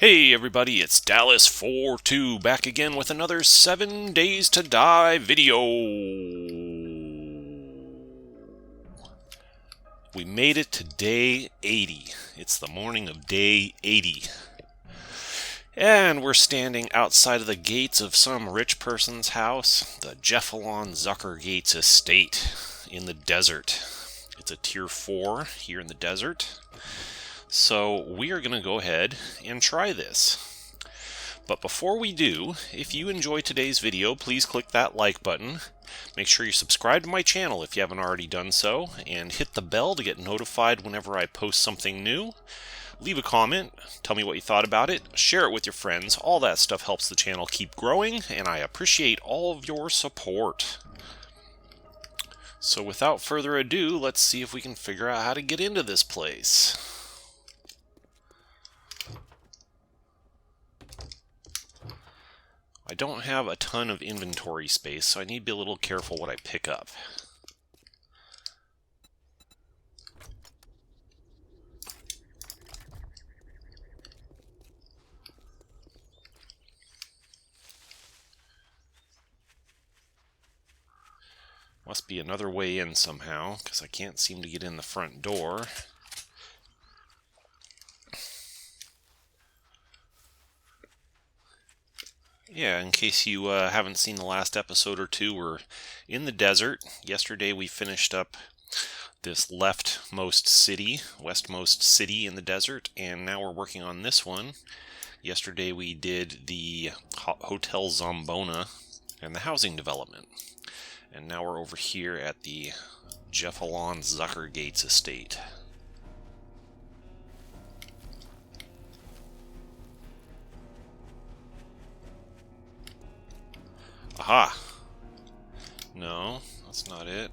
Hey everybody, it's Dallas42 back again with another 7 Days to Die video. We made it to day 80. It's the morning of day 80. And we're standing outside of the gates of some rich person's house, the Jeffelon Zuckergates Estate in the desert. It's a tier 4 here in the desert. So we are going to go ahead and try this. But before we do, if you enjoyed today's video, please click that like button. Make sure you subscribe to my channel if you haven't already done so, and hit the bell to get notified whenever I post something new. Leave a comment, tell me what you thought about it, share it with your friends. All that stuff helps the channel keep growing, and I appreciate all of your support. So without further ado, let's see if we can figure out how to get into this place. I don't have a ton of inventory space, so I need to be a little careful what I pick up. Must be another way in somehow, because I can't seem to get in the front door. Yeah, in case you haven't seen the last episode or two, we're in the desert. Yesterday we finished up this westmost city in the desert, and now we're working on this one. Yesterday we did the Hotel Zombona and the housing development. And now we're over here at the Jeffelon Zuckergates Estate. Aha! No, that's not it.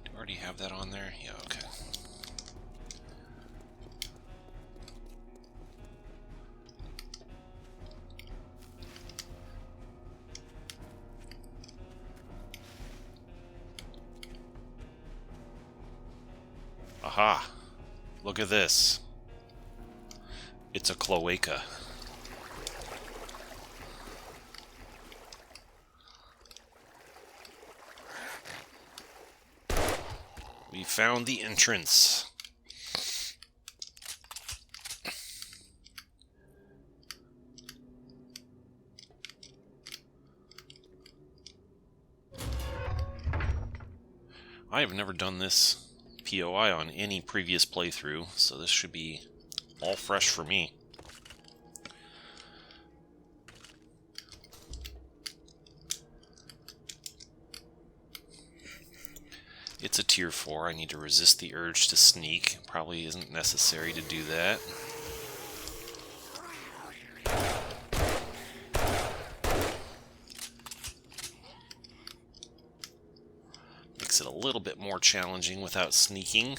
Do I already have that on there? Yeah, okay. Aha! Look at this. It's a cloaca. We found the entrance. I have never done this POI on any previous playthrough, so this should be all fresh for me. It's a tier 4. I need to resist the urge to sneak. Probably isn't necessary to do that. Makes it a little bit more challenging without sneaking.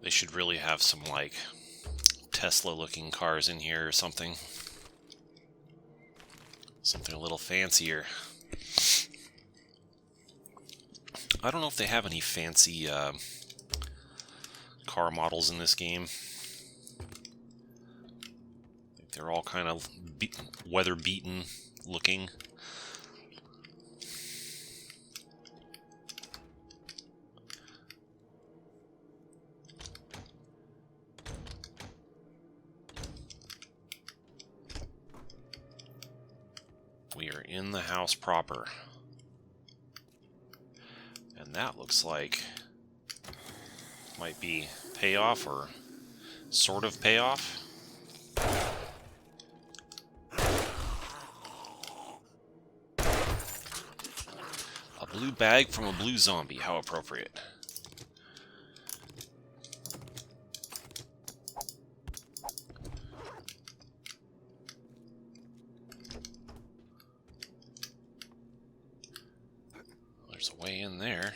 They should really have some, like, Tesla-looking cars in here or something. Something a little fancier. I don't know if they have any fancy car models in this game. They're all kind of weather-beaten looking. We are in the house proper. And that looks like might be payoff or sort of payoff. A blue bag from a blue zombie, how appropriate. There's a way in there.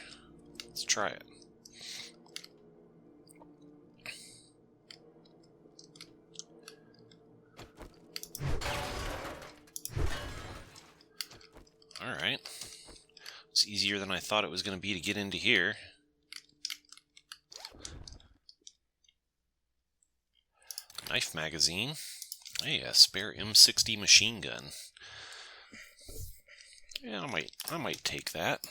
Let's Let's try it. Alright. It's easier than I thought it was going to be to get into here. Knife magazine. Hey, a spare M60 machine gun. Yeah, I might take that.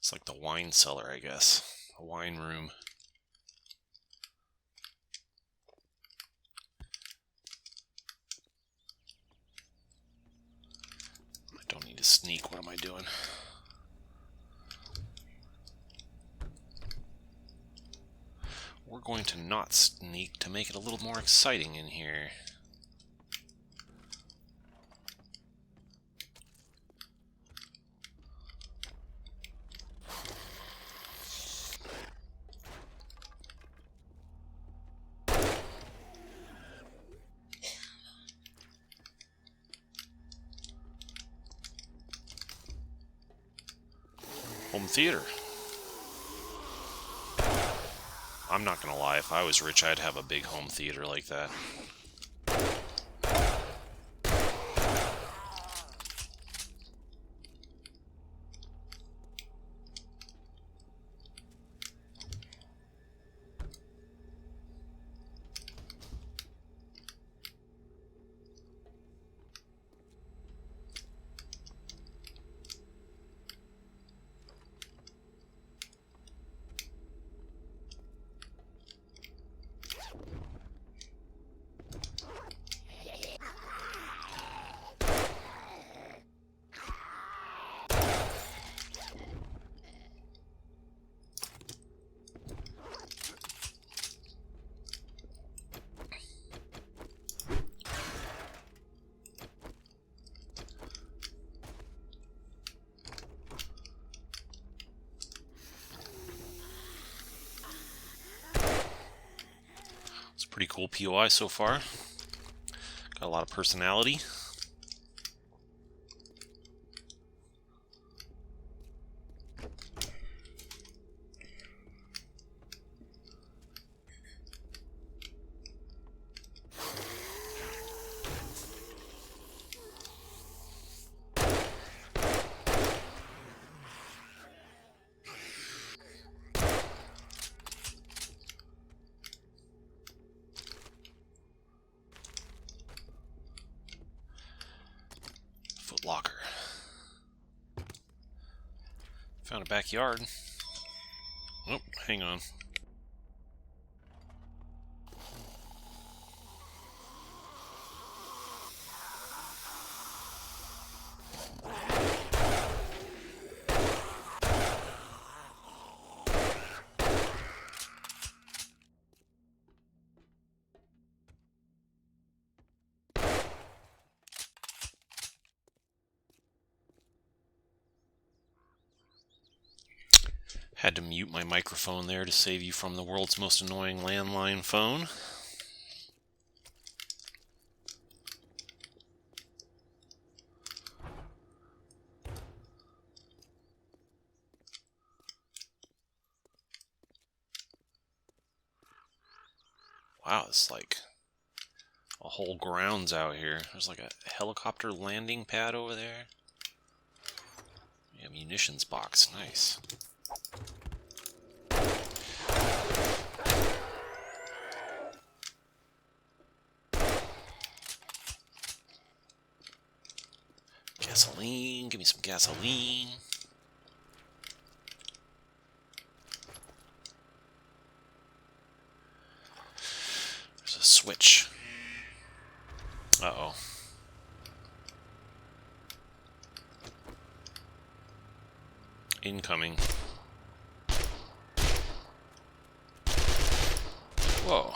It's like the wine cellar, I guess. A wine room. I don't need to sneak. What am I doing? We're going to not sneak to make it a little more exciting in here. Home theater. I'm not gonna lie, if I was rich, I'd have a big home theater like that. Pretty cool POI so far. Got a lot of personality. Locker. Found a backyard. Oh, hang on. Had to mute my microphone there to save you from the world's most annoying landline phone. Wow, it's like a whole grounds out here. There's like a helicopter landing pad over there. Yeah, munitions box, nice. Gasoline, give me some gasoline. There's a switch. Uh-oh. Incoming. Whoa.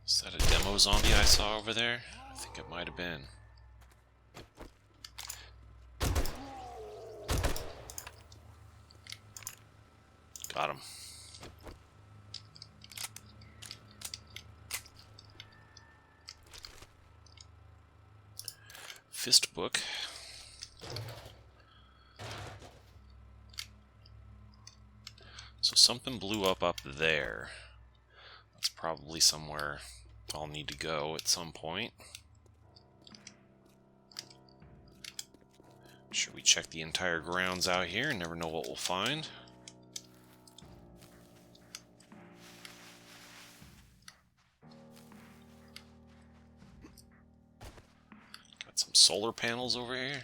Is that a demo ammo zombie I saw over there? I think it might have been. Got him. Fist book. So something blew up there. That's probably somewhere I'll need to go at some point. Should we check the entire grounds out here and never know what we'll find? Got some solar panels over here.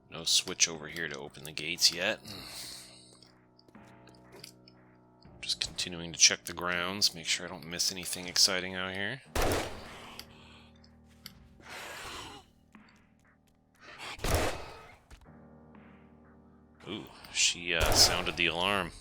No switch over here to open the gates yet. Just continuing to check the grounds, make sure I don't miss anything exciting out here. Ooh, she sounded the alarm.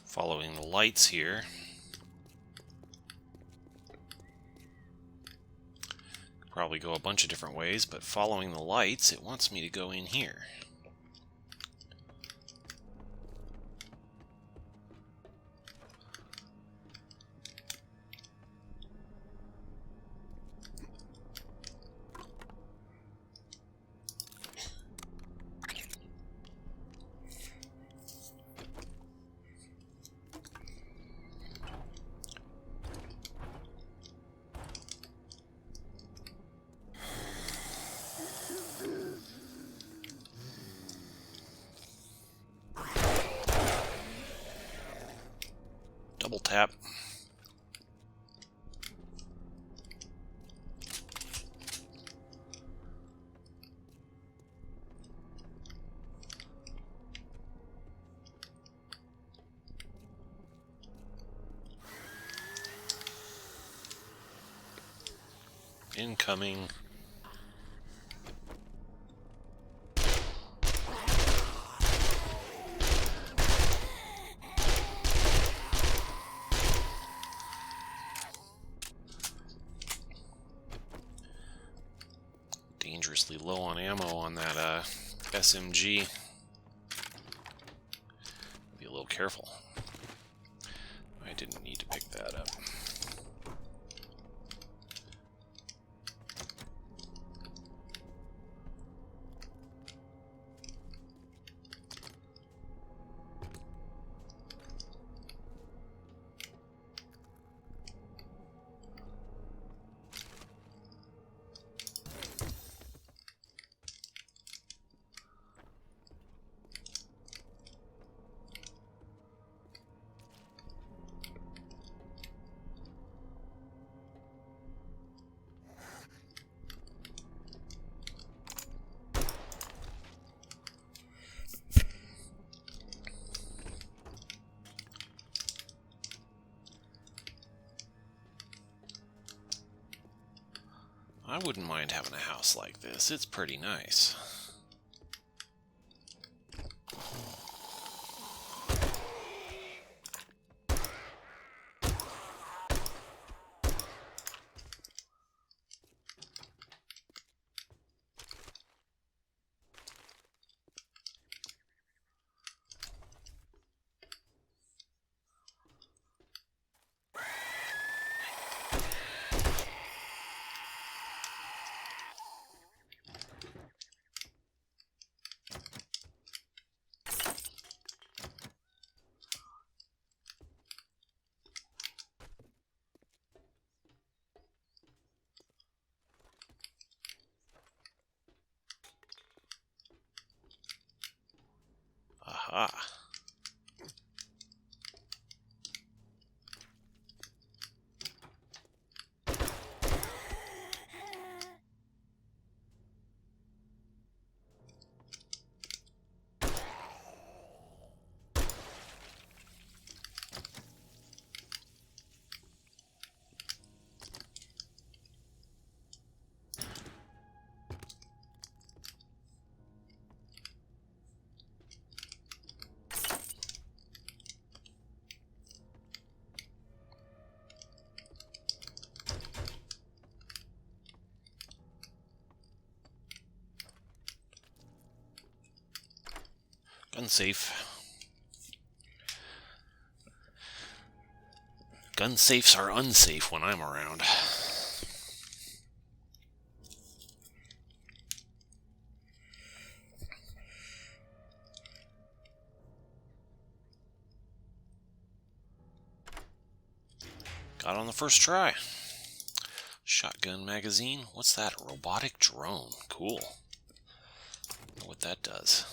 Following the lights here. Probably go a bunch of different ways, but following the lights, it wants me to go in here. Double tap. Incoming. Dangerously low on ammo on that SMG. Be a little careful. I didn't need to pick that up. I wouldn't mind having a house like this. It's pretty nice. Aha. Gun safe. Gun safes are unsafe when I'm around. Got on the first try. Shotgun magazine. What's that? A robotic drone. Cool. I know what that does.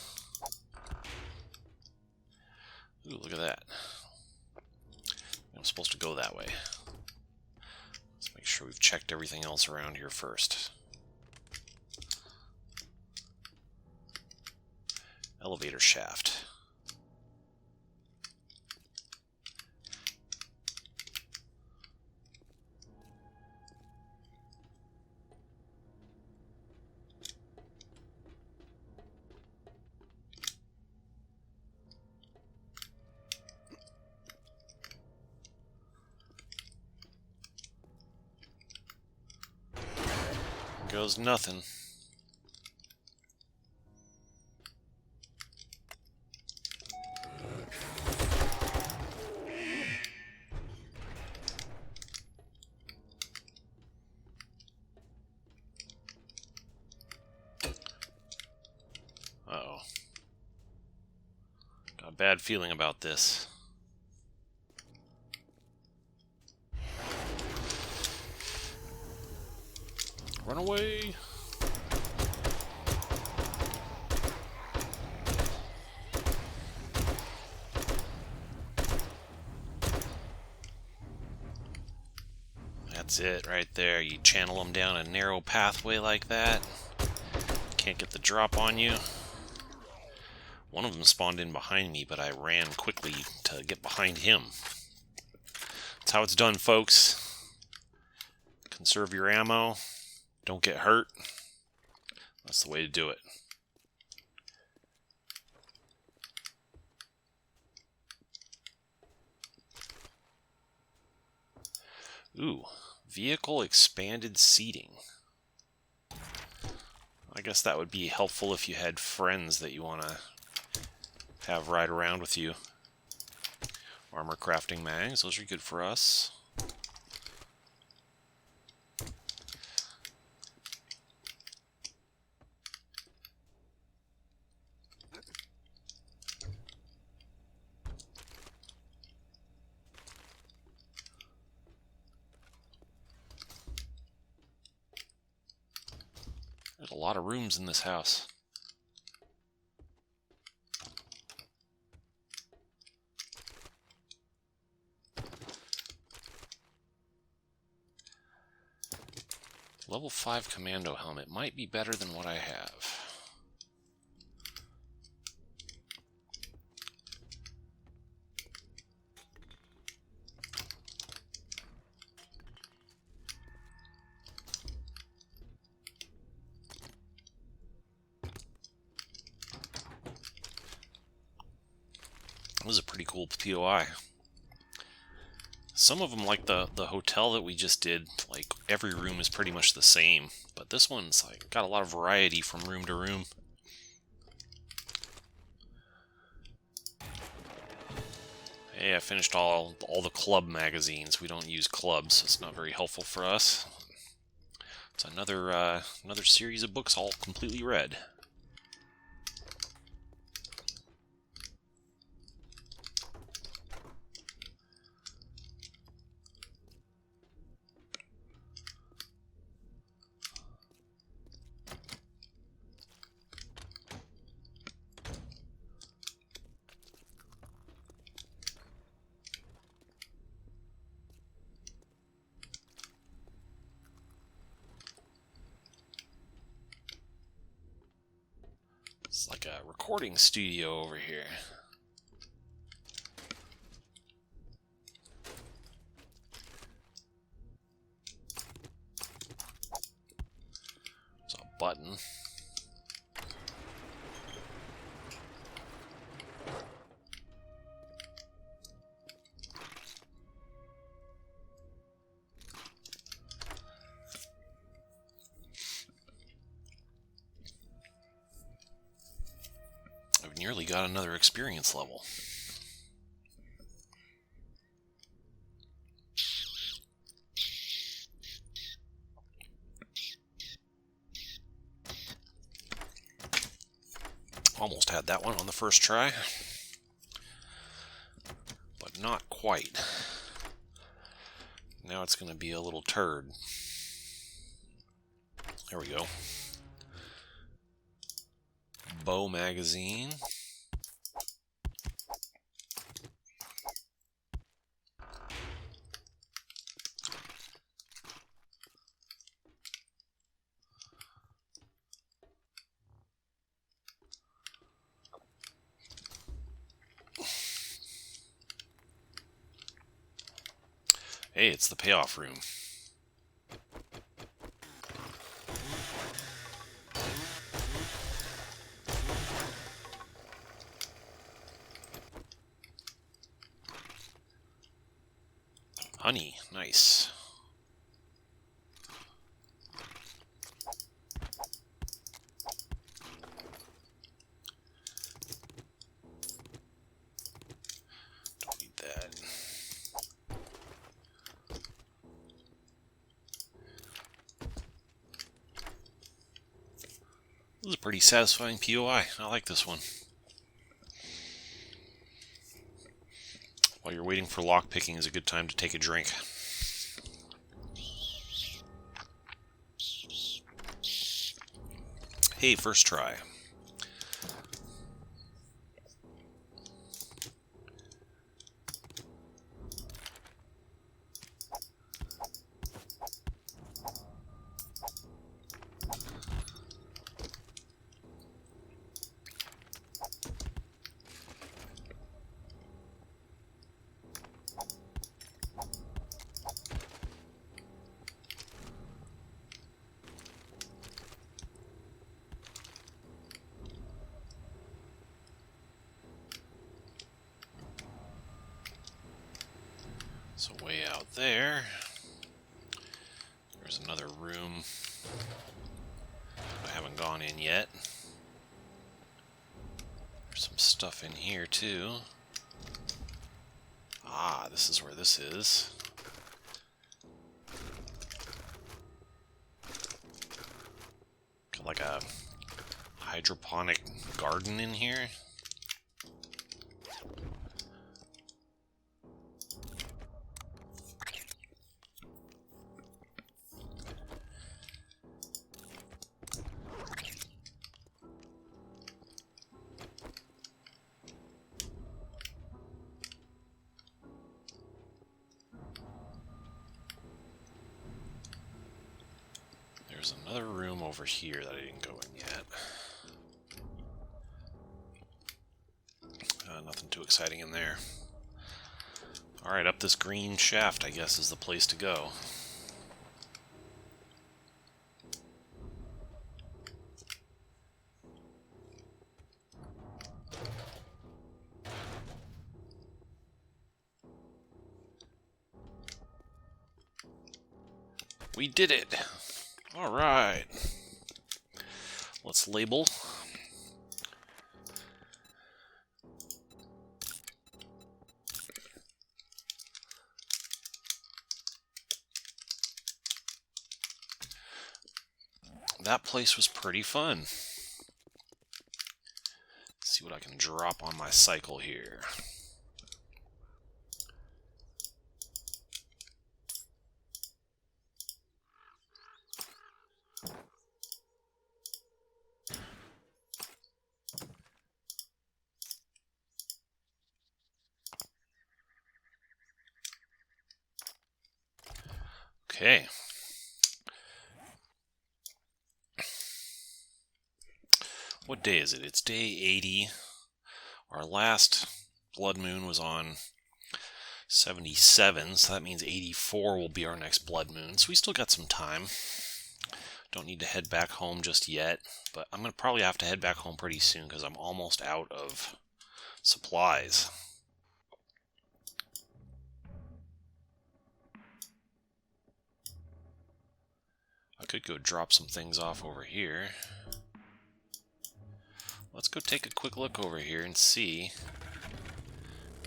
Ooh, look at that. I'm supposed to go that way. Let's make sure we've checked everything else around here first. Elevator shaft. Goes nothing. Uh-oh. Got a bad feeling about this. Run away! That's it right there. You channel them down a narrow pathway like that. Can't get the drop on you. One of them spawned in behind me, but I ran quickly to get behind him. That's how it's done, folks. Conserve your ammo. Don't get hurt. That's the way to do it. Ooh, vehicle expanded seating. I guess that would be helpful if you had friends that you want to have ride around with you. Armor crafting mags, those are good for us. There's a lot of rooms in this house. Level 5 commando helmet might be better than what I have. This is a pretty cool POI. Some of them, like the hotel that we just did, like every room is pretty much the same. But this one's like got a lot of variety from room to room. Hey, I finished all the club magazines. We don't use clubs, so it's not very helpful for us. It's another series of books all completely read. It's like a recording studio over here. There's a button. I've nearly got another experience level. Almost had that one on the first try, but not quite. Now it's going to be a little turd. There we go. Bow magazine. Hey, it's the payoff room. Honey, nice. Don't need that. This is a pretty satisfying POI. I like this one. While you're waiting for lockpicking is a good time to take a drink. Hey, first try. So way out there, there's another room I haven't gone in yet. There's some stuff in here too. Ah, this is where this is. Got like a hydroponic garden in here. There's another room over here that I didn't go in yet. Nothing too exciting in there. Alright, up this green shaft, I guess, is the place to go. We did it! Alright. Let's label. That place was pretty fun. Let's see what I can drop on my cycle here. Okay. What day is it? It's day 80. Our last blood moon was on 77, so that means 84 will be our next blood moon. So we still got some time. Don't need to head back home just yet, but I'm going to probably have to head back home pretty soon because I'm almost out of supplies. I could go drop some things off over here. Let's go take a quick look over here and see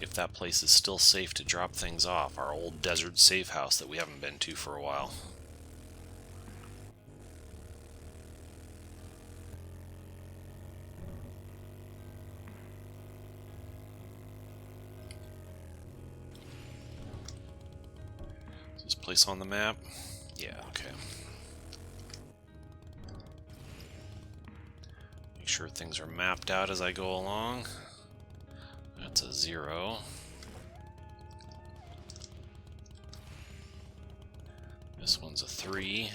if that place is still safe to drop things off. Our old desert safe house that we haven't been to for a while. Is this place on the map? Yeah, okay. Make sure things are mapped out as I go along. That's a 0. This one's a 3.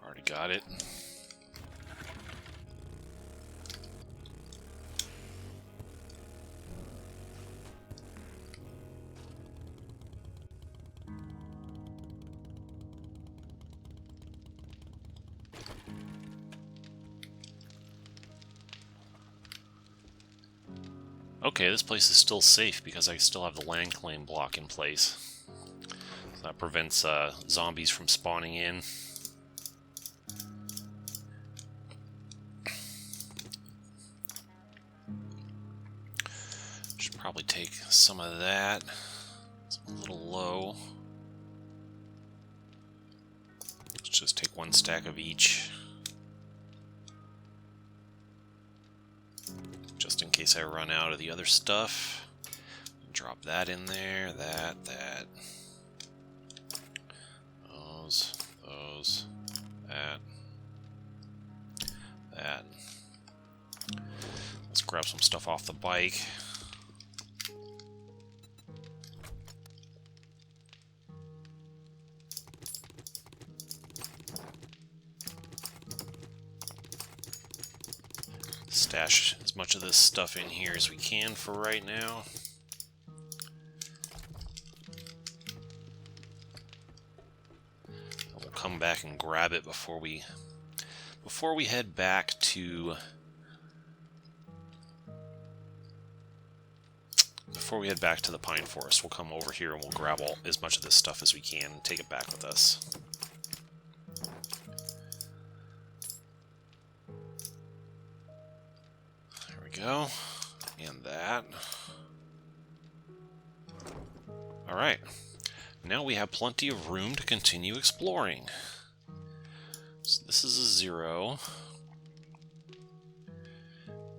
Already got it. Okay, this place is still safe because I still have the land claim block in place. So that prevents zombies from spawning in. Should probably take some of that. It's a little low. Let's just take 1 stack of each. Just in case I run out of the other stuff. Drop that in there, that. Those, that. Let's grab some stuff off the bike. Stash as much of this stuff in here as we can for right now. We'll come back and grab it before we head back to the pine forest. We'll come over here and we'll grab as much of this stuff as we can and take it back with us. Go, and that. Alright, now we have plenty of room to continue exploring. So this is a 0.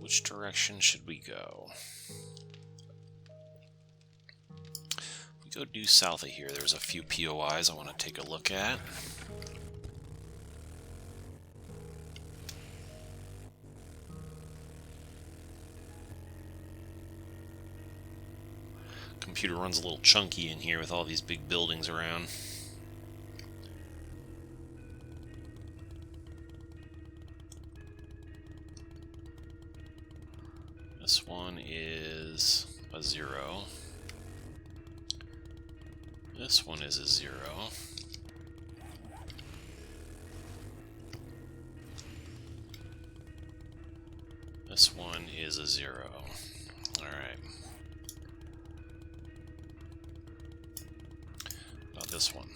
Which direction should we go? If we go due south of here, there's a few POIs I want to take a look at. Computer runs a little chunky in here with all these big buildings around. This one is a 0. This one is a 0. This one is a 0. Alright. About this one.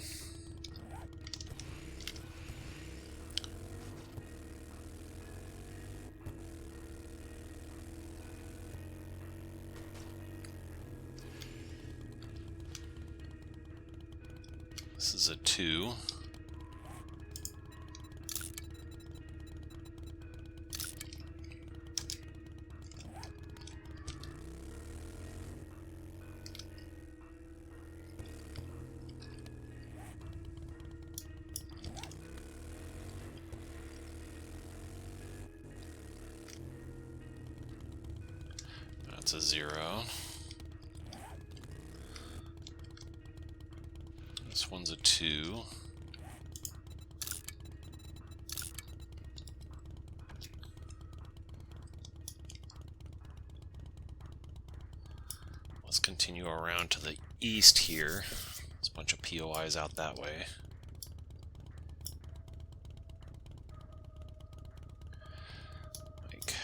This is a 2. That's a 0. This one's a 2. Let's continue around to the east here. There's a bunch of POIs out that way. Like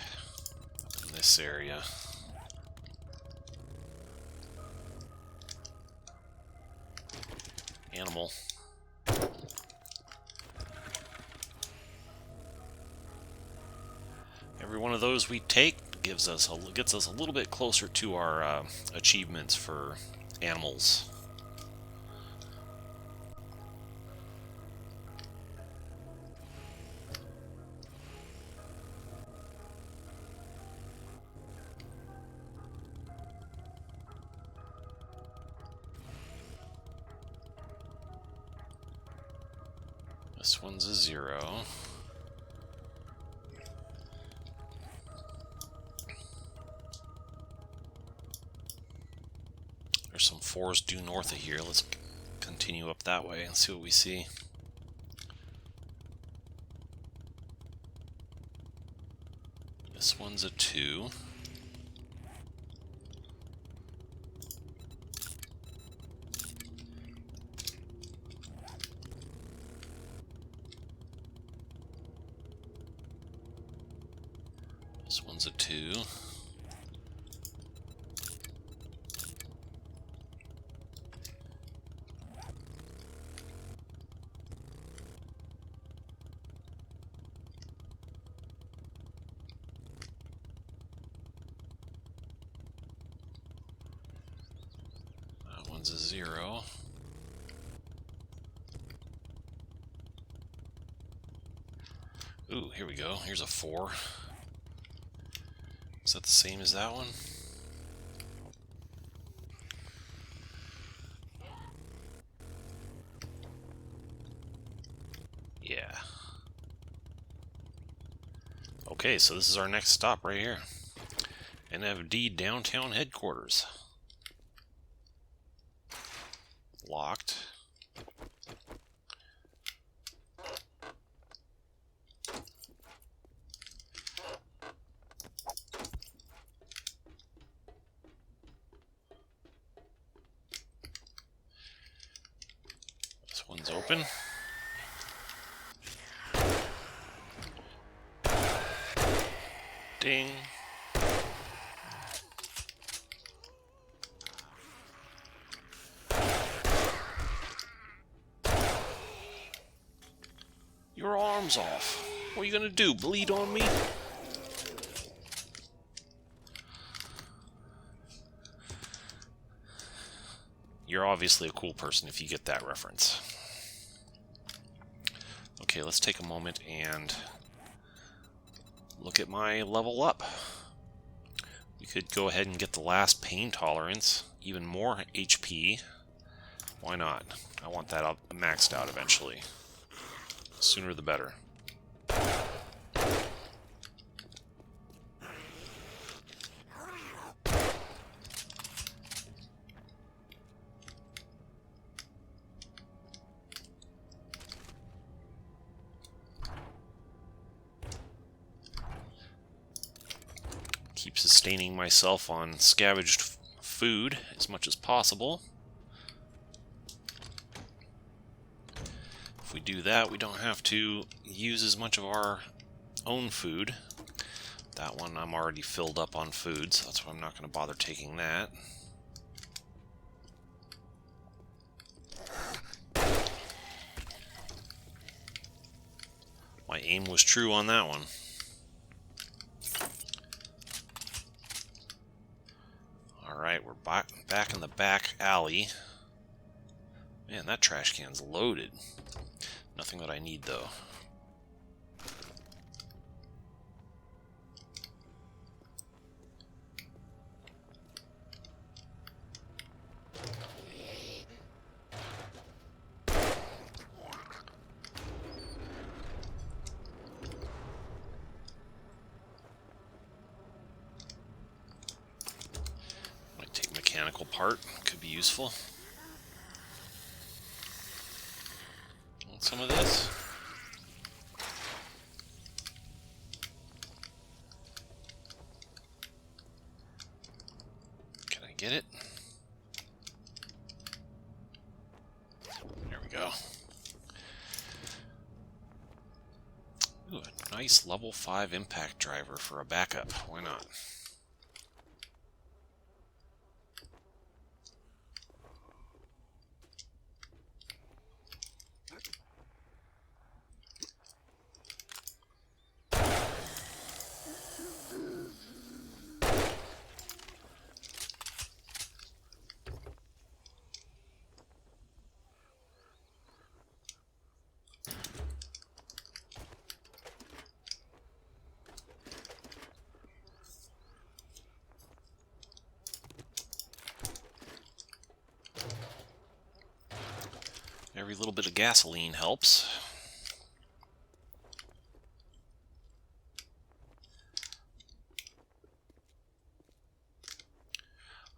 up in this area. Animal. Every one of those we take gets us a little bit closer to our achievements for animals. This one's a 0. There's some 4s due north of here. Let's continue up that way and see what we see. This one's a 2. This one's a 2. That one's a 0. Ooh, here we go. Here's a 4. Is that the same as that one? Yeah. Okay, so this is our next stop right here. NFD Downtown headquarters. Locked. This one's open. Ding. Your arm's off. What are you gonna do? Bleed on me? You're obviously a cool person if you get that reference. Okay, let's take a moment and look at my level up. We could go ahead and get the last pain tolerance, even more HP. Why not? I want that up maxed out eventually. Sooner the better. Keep sustaining myself on scavenged food as much as possible. If we do that, we don't have to use as much of our own food. That one I'm already filled up on food, so that's why I'm not going to bother taking that. My aim was true on that one. Alright, we're back in the back alley. Man, that trash can's loaded. Nothing that I need, though. Might take a mechanical part. Could be useful. Want some of this? Can I get it? There we go. Ooh, a nice level 5 impact driver for a backup. Why not? Every little bit of gasoline helps.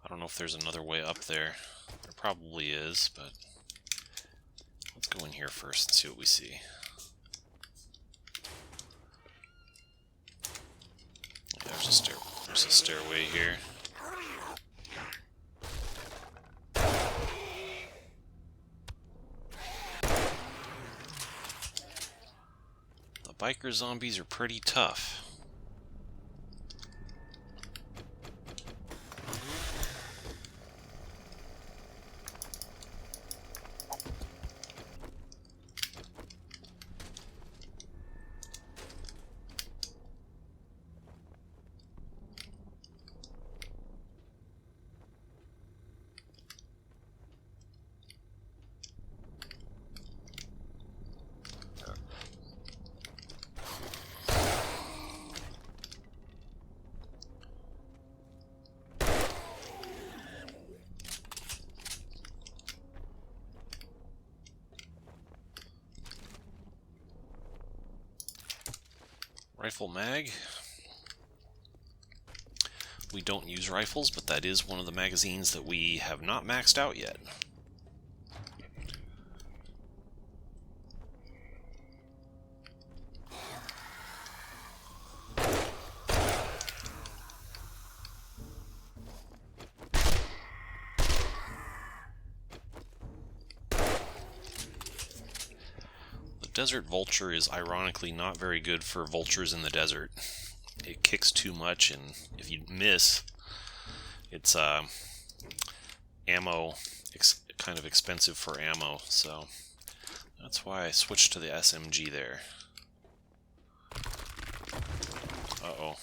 I don't know if there's another way up there. There probably is, but let's go in here first and see what we see. There's a stairway here. Biker zombies are pretty tough. Rifle mag. We don't use rifles, but that is one of the magazines that we have not maxed out yet. Desert Vulture is ironically not very good for vultures in the desert. It kicks too much, and if you miss, it's ammo, kind of expensive for ammo, so that's why I switched to the SMG there. Uh-oh.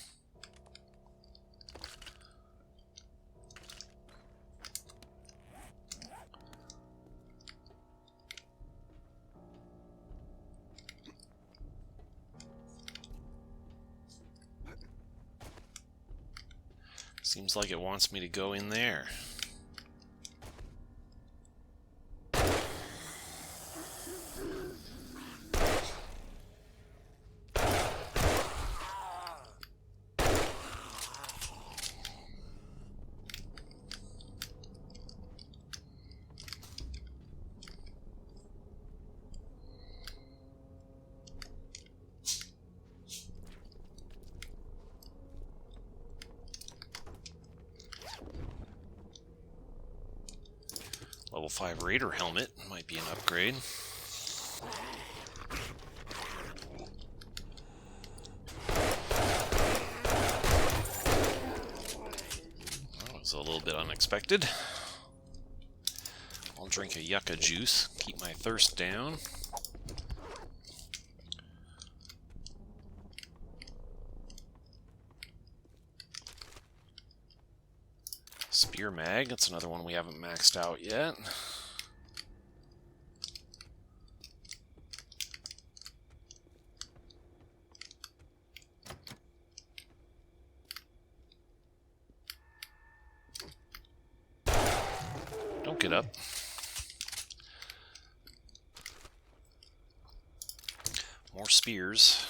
Seems like it wants me to go in there. Level 5 Raider helmet might be an upgrade. a little bit unexpected. I'll drink a yucca juice, keep my thirst down. Spear mag, that's another one we haven't maxed out yet. Don't get up. More spears.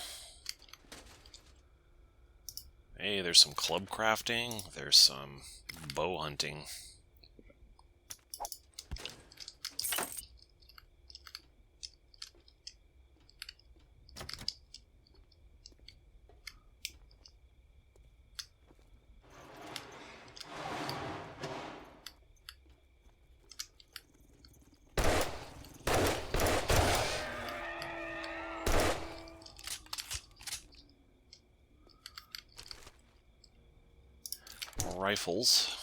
Hey, there's some club crafting. There's some bow hunting. Rifles.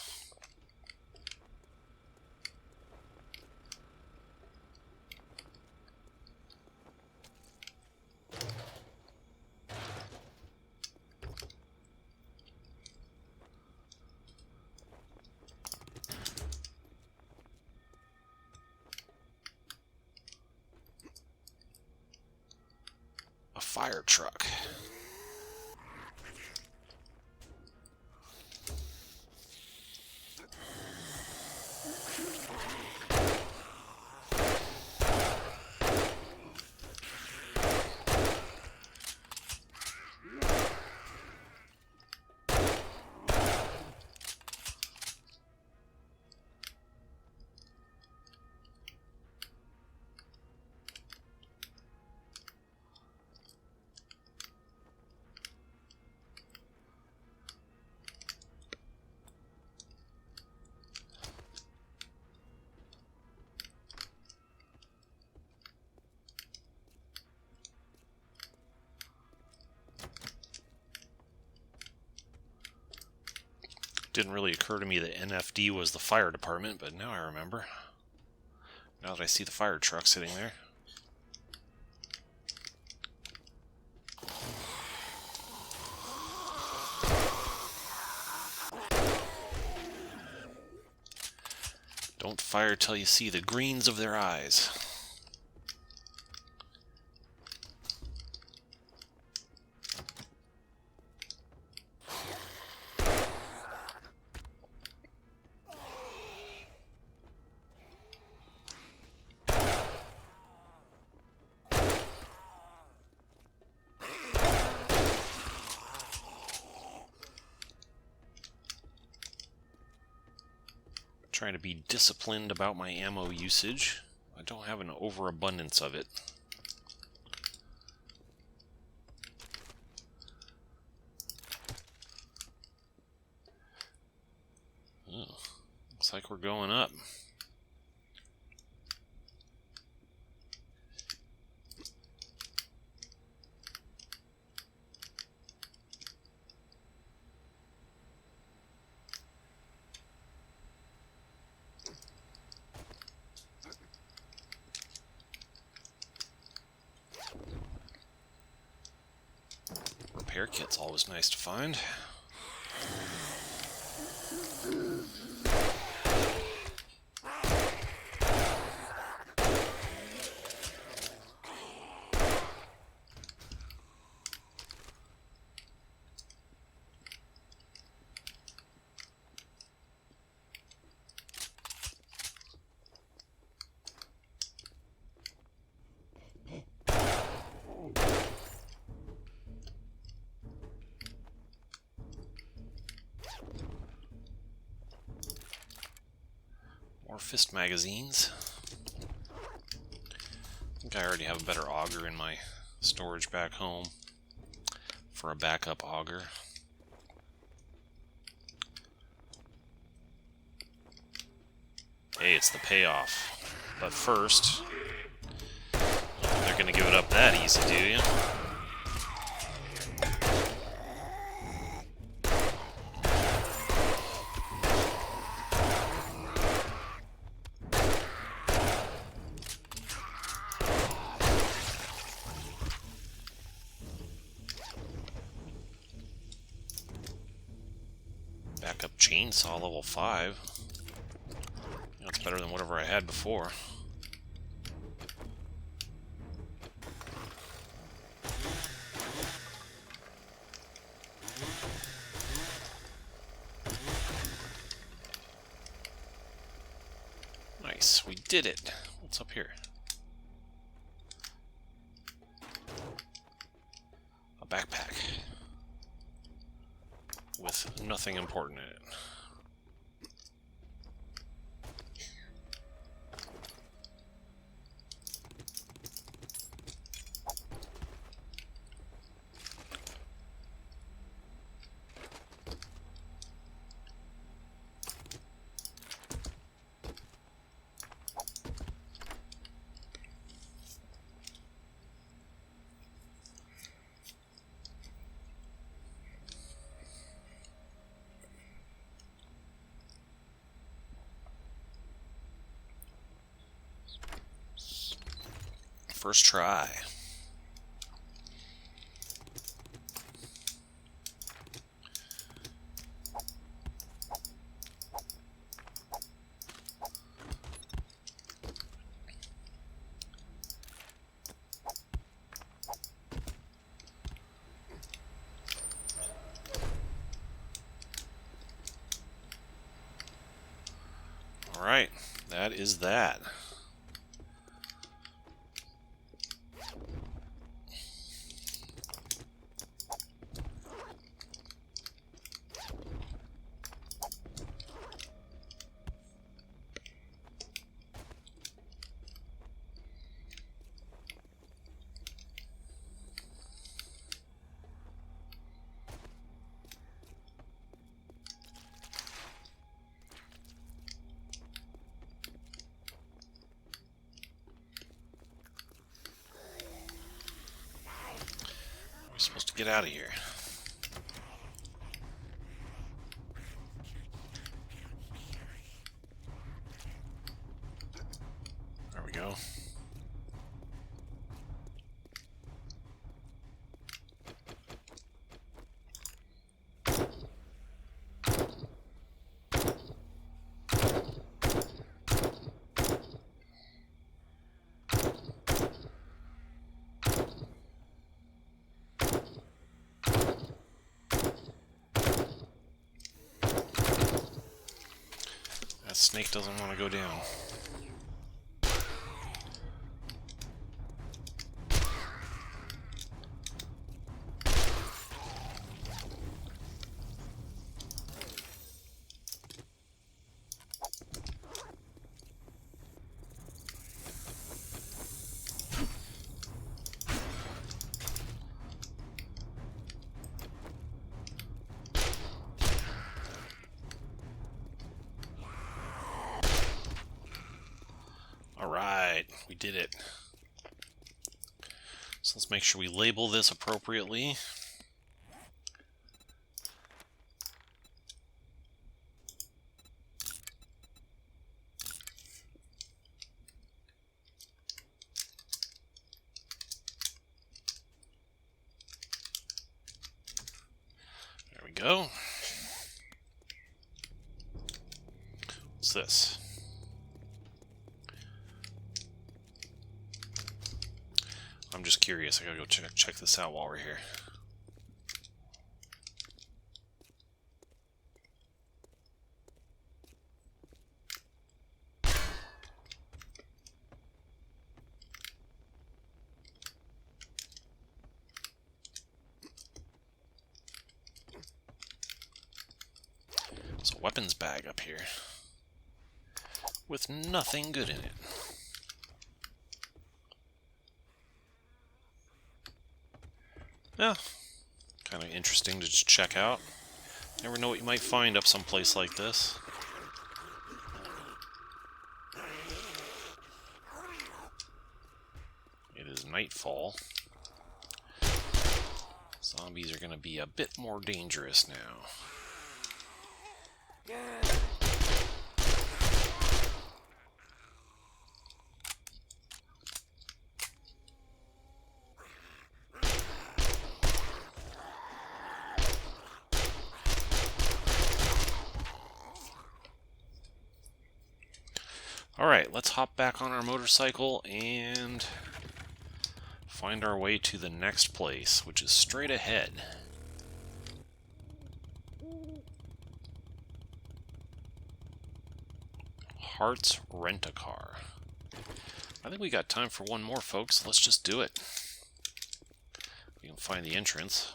A fire truck. Didn't really occur to me that NFD was the fire department, but now I remember. Now that I see the fire truck sitting there. Don't fire till you see the greens of their eyes. Trying to be disciplined about my ammo usage. I don't have an overabundance of it. Oh, looks like we're going up. Repair kit's always nice to find. More fist magazines. I think I already have a better auger in my storage back home for a backup auger. Hey, it's the payoff. But first, they're gonna give it up that easy, do you? Backup chainsaw level 5. That's better than whatever I had before. Nice, we did it. What's up here? A backpack with nothing important in it. First try. All right, that is that. Supposed to get out of here. There we go. That snake doesn't want to go down. Alright, we did it. So let's make sure we label this appropriately. There we go. What's this? I'm just curious. I gotta go check this out while we're here. There's a weapons bag up here with nothing good in it. Yeah, kind of interesting to just check out. Never know what you might find up someplace like this. It is nightfall. Zombies are going to be a bit more dangerous now. Alright, let's hop back on our motorcycle and find our way to the next place, which is straight ahead. Hart's Rent-A-Car. I think we got time for one more, folks. Let's just do it. We can find the entrance.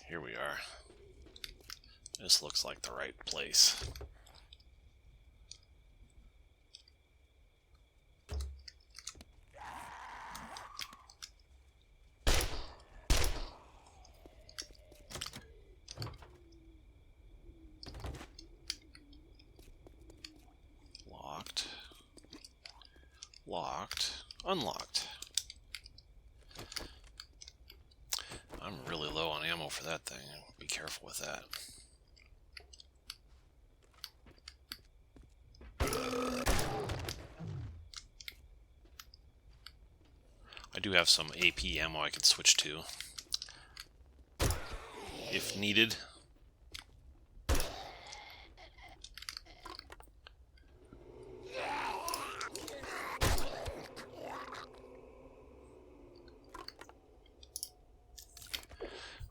Here we are. This looks like the right place. Locked. Locked. Unlocked. I'm really low on ammo for that thing. Be careful with that. I do have some AP ammo I could switch to if needed.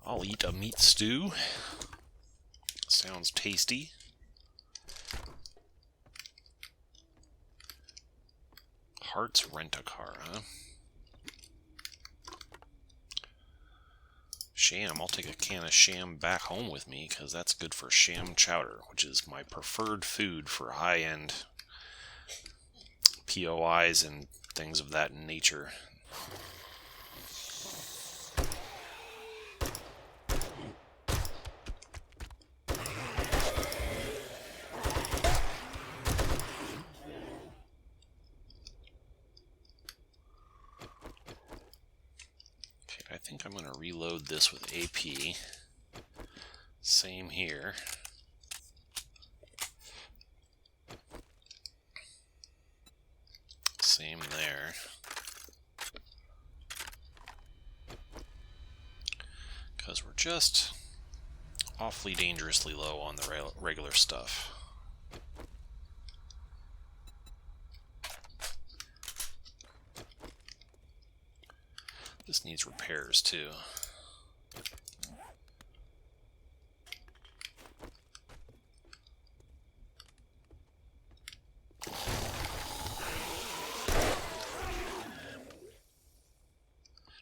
I'll eat a meat stew. Sounds tasty. Hart's Rent-A-Car, huh? Sham. I'll take a can of sham back home with me because that's good for sham chowder, which is my preferred food for high-end POIs and things of that nature. I think I'm going to reload this with AP. Same here. Same there. Because we're just awfully dangerously low on the regular stuff. This needs repairs too.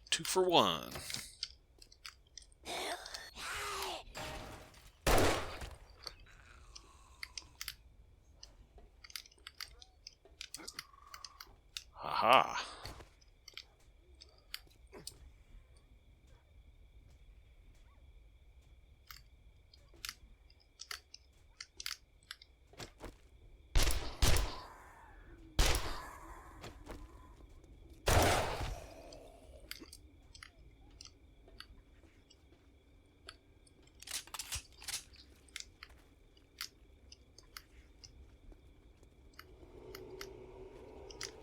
Two for one. Haha.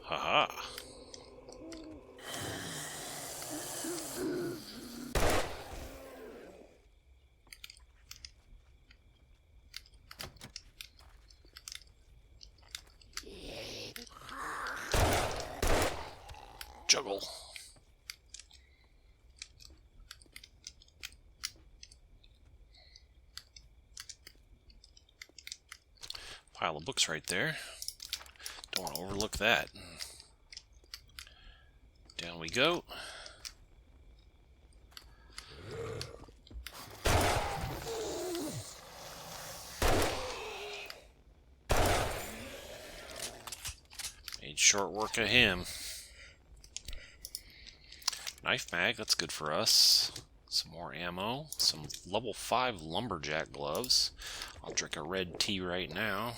Haha. Juggle. Pile of books right there. Don't want to overlook that. Down we go. Made short work of him. Knife mag, that's good for us. Some more ammo. Some level 5 lumberjack gloves. I'll drink a red tea right now.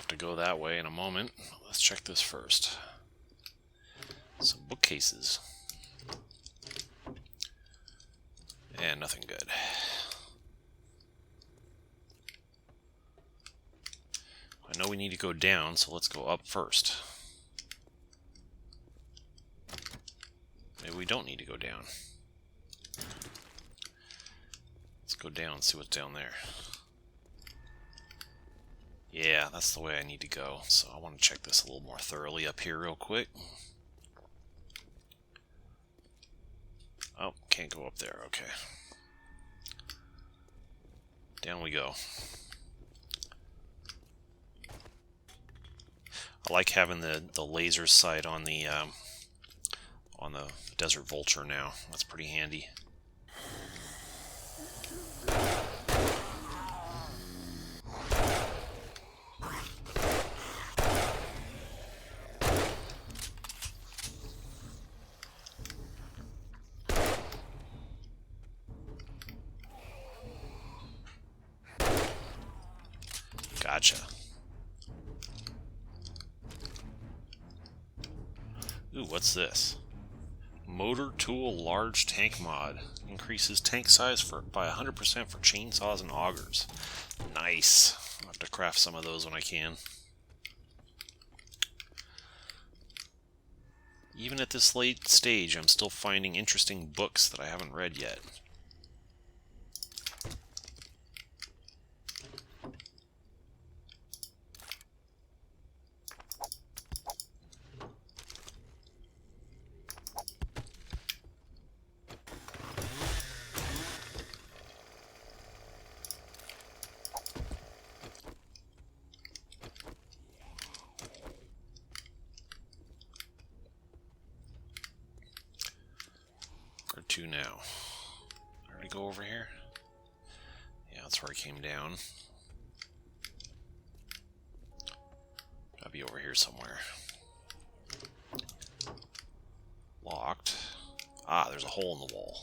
have to go that way in a moment. Let's check this first. Some bookcases. And nothing good. I know we need to go down, so let's go up first. Maybe we don't need to go down. Let's go down and see what's down there. Yeah, that's the way I need to go. So I want to check this a little more thoroughly up here real quick. Oh, can't go up there. Okay. Down we go. I like having the laser sight on the Desert Vulture now. That's pretty handy. Gotcha. Ooh, what's this? Motor Tool Large Tank Mod. Increases tank size by 100% for chainsaws and augers. Nice. I'll have to craft some of those when I can. Even at this late stage, I'm still finding interesting books that I haven't read yet. Now. I already go over here? Yeah, that's where I came down. Gotta be over here somewhere. Locked. Ah, there's a hole in the wall.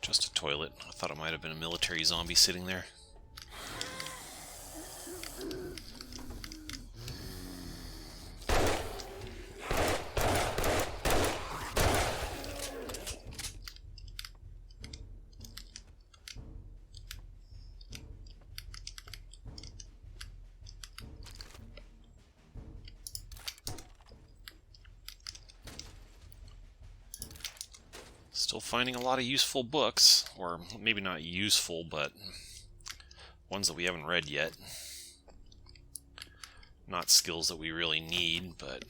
Just a toilet. I thought it might have been a military zombie sitting there. Still finding a lot of useful books, or maybe not useful, but ones that we haven't read yet. Not skills that we really need, but...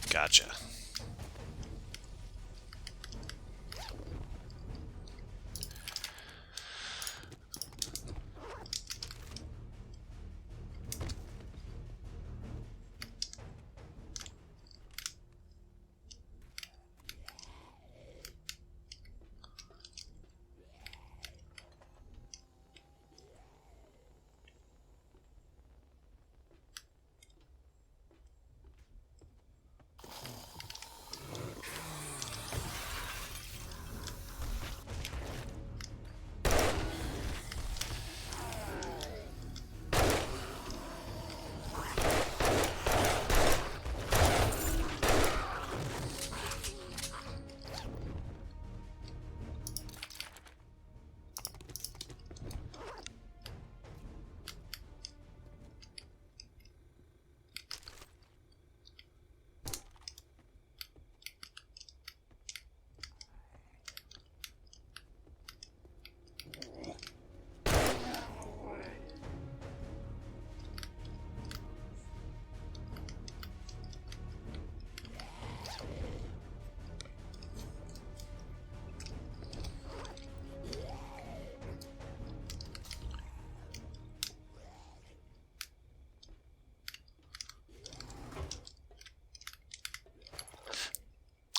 Gotcha.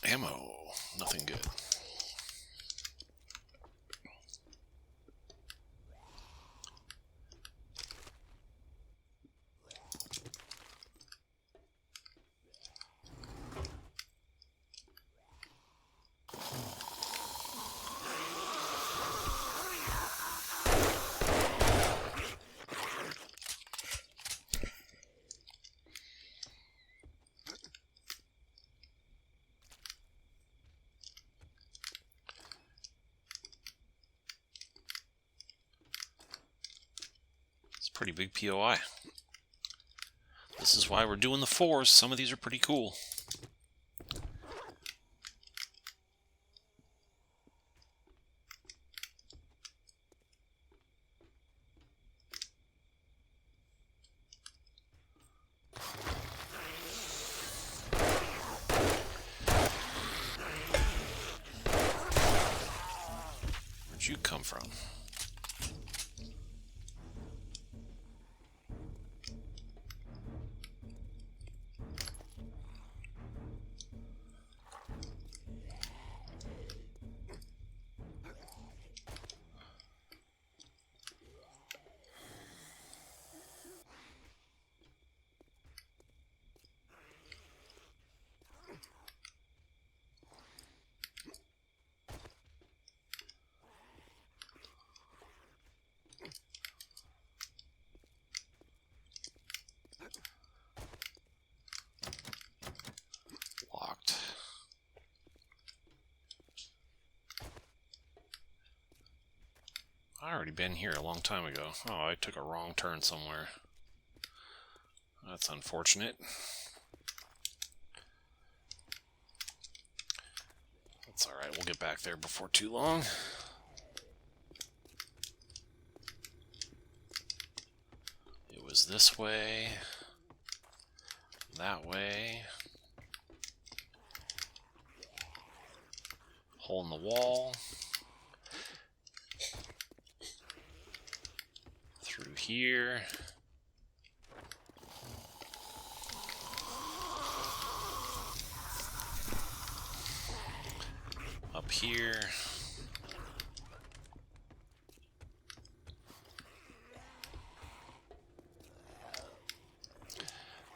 Ammo. Nothing good. Pretty big POI. This is why we're doing the 4s. Some of these are pretty cool. Where'd you come from? Locked. I already been here a long time ago. Oh, I took a wrong turn somewhere. That's unfortunate. That's alright, we'll get back there before too long. It was this way, that way, hole in the wall, through here, up here,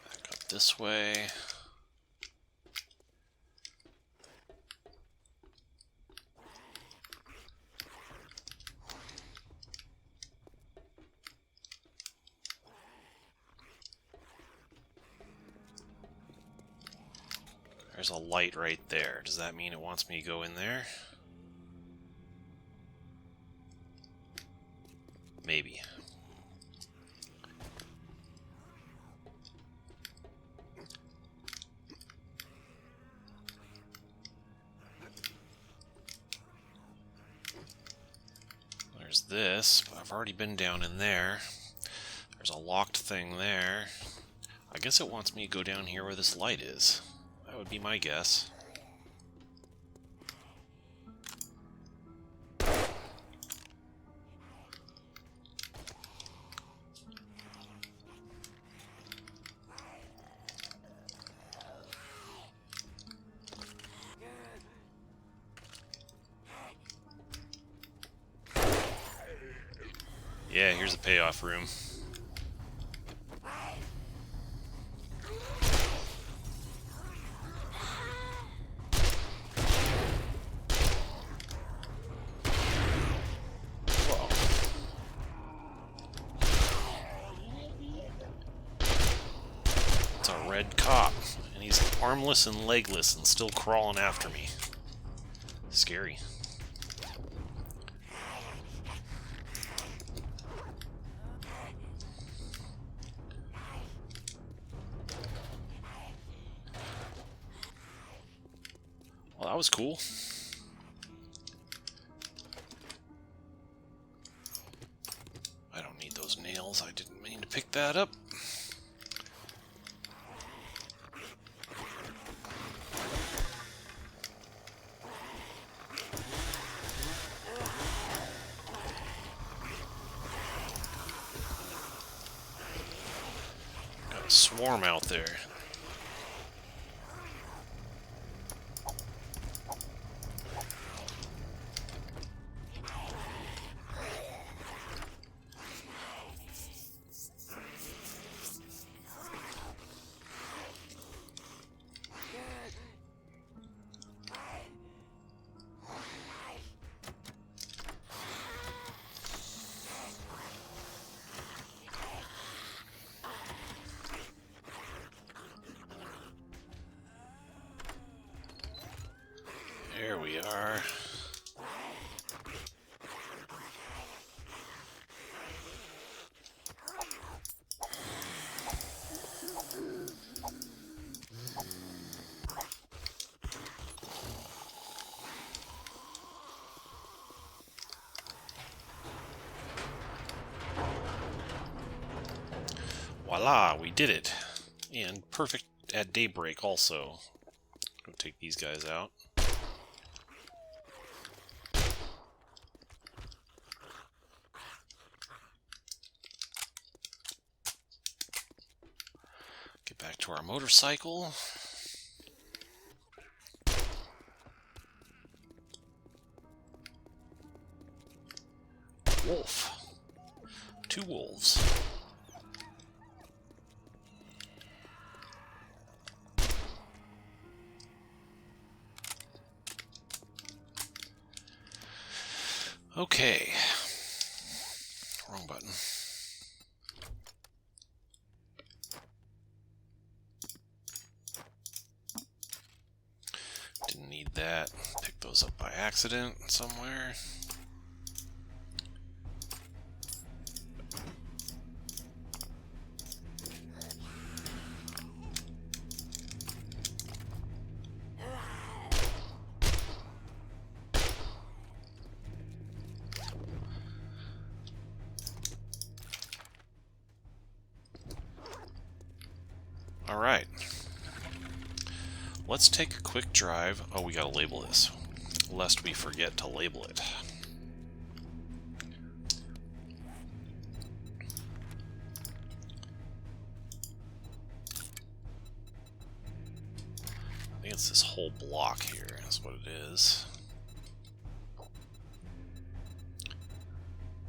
back up this way. There's a light right there. Does that mean it wants me to go in there? Maybe. There's this, but I've already been down in there. There's a locked thing there. I guess it wants me to go down here where this light is. That would be my guess. Yeah, here's the payoff room. Red cop, and he's armless and legless and still crawling after me. Scary. Well, that was cool. I don't need those nails. I didn't mean to pick that up. Swarm out there. There we are. Voila, we did it. And perfect at daybreak also. Go take these guys out. Get back to our motorcycle. Wolf. 2 wolves. Okay. Wrong button. Didn't need that. Pick those up by accident somewhere. Alright. Let's take a quick drive. Oh, we gotta label this, lest we forget to label it. I think it's this whole block here, is what it is.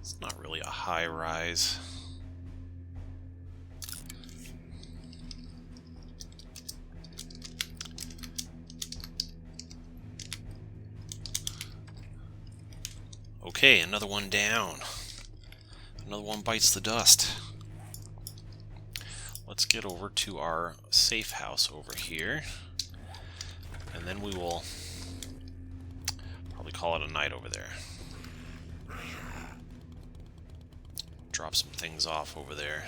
It's not really a high rise. Okay, another one down. Another one bites the dust. Let's get over to our safe house over here. And then we will probably call it a night over there. Drop some things off over there.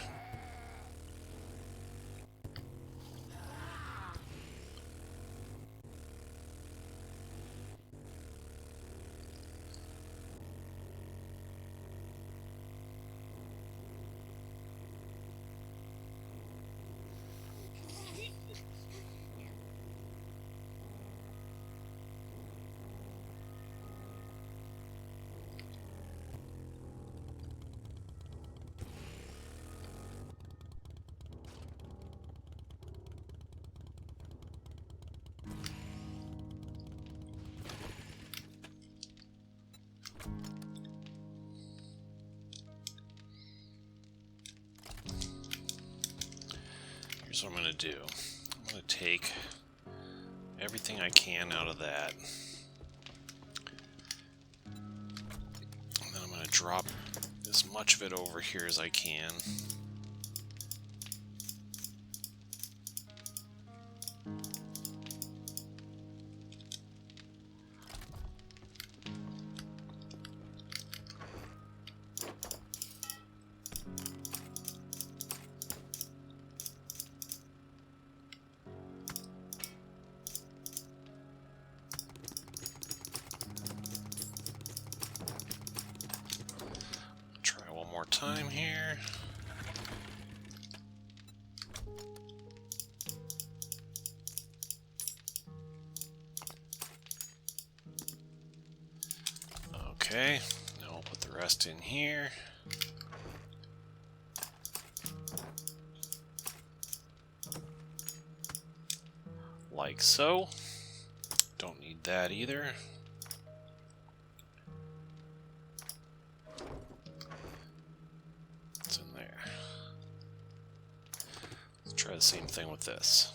Here's what I'm going to do. I'm going to take everything I can out of that. And then I'm going to drop as much of it over here as I can. Time here. Okay, now we'll put the rest in here. Like so. Don't need that either. Try the same thing with this.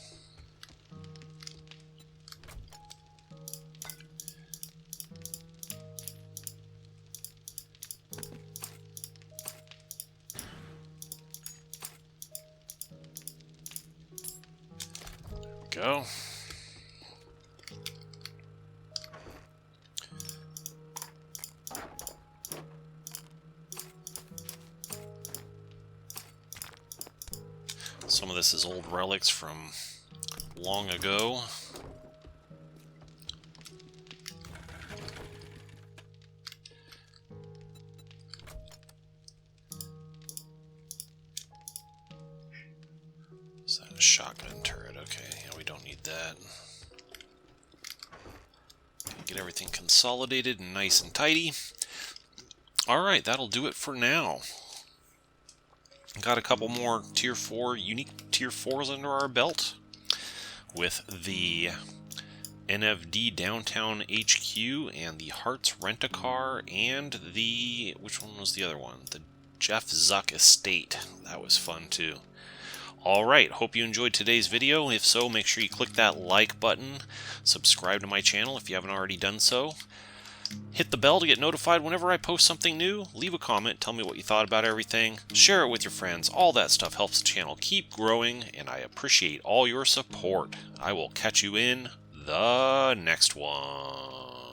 There we go. Some of this is old relics from long ago. shotgun turret. Okay, yeah, we don't need that. Get everything consolidated and nice and tidy. Alright, that'll do it for now. Got a couple more Tier 4, unique Tier 4s under our belt with the NFD Downtown HQ and the Hearts Rent-A-Car and the... which one was the other one? The Jeffelon Estate. That was fun too. Alright, hope you enjoyed today's video. If so, make sure you click that like button. Subscribe to my channel if you haven't already done so. Hit the bell to get notified whenever I post something new. Leave a comment, tell me what you thought about everything. Share it with your friends. All that stuff helps the channel keep growing, and I appreciate all your support. I will catch you in the next one.